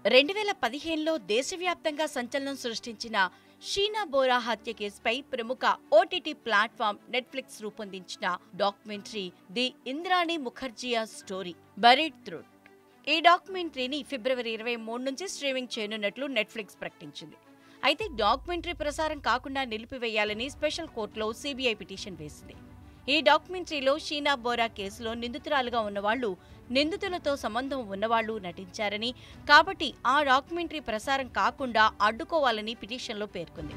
2015లో దేశవ్యాప్తంగా సంచలనం సృష్టించిన షీనా బోరా హత్య కేసుపై ప్రముఖ ఓటీటీ ప్లాట్ఫామ్ నెట్ఫ్లిక్స్ రూపొందించిన documentary the Indrani Mukerjea story buried truth. ఈ డాక్యుమెంటరీని ఫిబ్రవరి 23 నుంచి స్ట్రీమింగ్ చేయనున్నట్లు నెట్ఫ్లిక్స్ ప్రకటించింది. అయితే డాక్యుమెంటరీ ప్రసారం కాకుండా నిలిపివేయాలని స్పెషల్ కోర్టులో సిబిఐ పిటిషన్ వేసింది. ఈ డాక్యుమెంటరీలో షీనా బోరా కేసులో నిందితురాలుగా ఉన్నవాళ్లు, నిందితులతో సంబంధం ఉన్నవాళ్లు నటించారని, కాబట్టి ఆ డాక్యుమెంటరీ ప్రసారం కాకుండా అడ్డుకోవాలని పిటిషన్లో పేర్కొంది.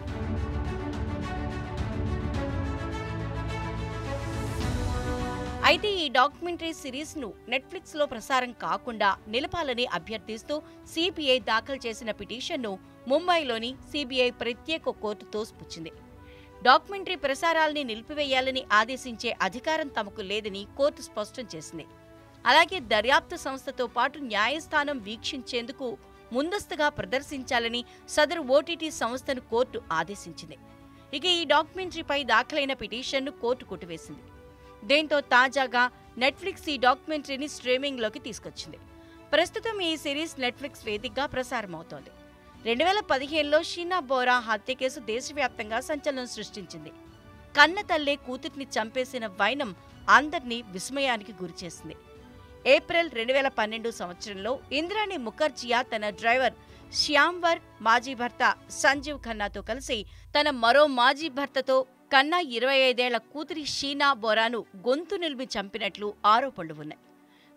అయితే ఈ డాక్యుమెంటరీ సిరీస్ను నెట్ఫ్లిక్స్లో ప్రసారం కాకుండా నిలపాలని అభ్యర్థిస్తూ సిబిఐ దాఖలు చేసిన పిటిషన్ను ముంబైలోని సిబిఐ ప్రత్యేక కోర్టు తోసిపుచ్చింది. డాక్యుమెంటరీ ప్రసారాల్ని నిలిపివేయాలని ఆదేశించే అధికారం తమకు లేదని కోర్టు స్పష్టం చేసింది. అలాగే దర్యాప్తు సంస్థతో పాటు న్యాయస్థానం వీక్షించేందుకు ముందస్తుగా ప్రదర్శించాలని సదరు ఓటీటీ సంస్థను కోర్టు ఆదేశించింది. ఇక ఈ డాక్యుమెంటరీపై దాఖలైన పిటిషన్ను కోర్టు కొట్టివేసింది. దీంతో తాజాగా నెట్ఫ్లిక్స్ ఈ డాక్యుమెంటరీని స్ట్రీమింగ్లోకి తీసుకొచ్చింది. ప్రస్తుతం ఈ సిరీస్ నెట్ఫ్లిక్స్ వేదికగా ప్రసారమవుతోంది. 2015లో షీనా బోరా హత్య కేసు దేశవ్యాప్తంగా సంచలనం సృష్టించింది. కన్న తల్లే కూతుర్ని చంపేసిన వైనం అందర్నీ విస్మయానికి గురిచేసింది. ఏప్రిల్ 2012 సంవత్సరంలో ఇంద్రాణి ముఖర్జియా తన డ్రైవర్ శ్యామ్వర్, మాజీ భర్త సంజీవ్ ఖన్నాతో కలిసి తన మరో మాజీ భర్తతో కన్నా 25 ఏళ్ల కూతురి షీనా బోరాను గొంతు నిలిమి చంపినట్లు ఆరోపణలు ఉన్నాయి.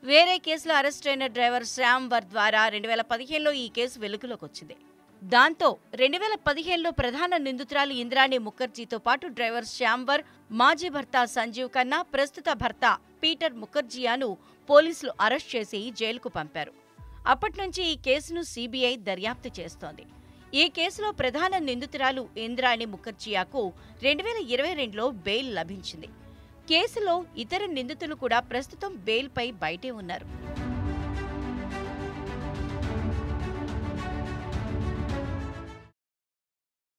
వేరే కేసులో అరెస్టైన డ్రైవర్ శ్యామ్వర్ ద్వారా 2015లో ఈ కేసు వెలుగులోకి వచ్చింది. దాంతో 2015లో ప్రధాన నిందితురాలు ఇంద్రాణి ముఖర్జీతో పాటు డ్రైవర్ శ్యామ్వర్, మాజీ భర్త సంజీవ్ ఖన్నా, ప్రస్తుత భర్త పీటర్ ముఖర్జియాను పోలీసులు అరెస్ట్ చేసి జైలుకు పంపారు. అప్పట్నుంచి ఈ కేసును సిబిఐ దర్యాప్తు చేస్తోంది. ఈ కేసులో ప్రధాన నిందితురాలు ఇంద్రాణి ముఖర్జియాకు 2022లో బెయిల్ లభించింది. కేసులో ఇతర నిందితులు కూడా ప్రస్తుతం బెయిల్పై బయటే ఉన్నారు.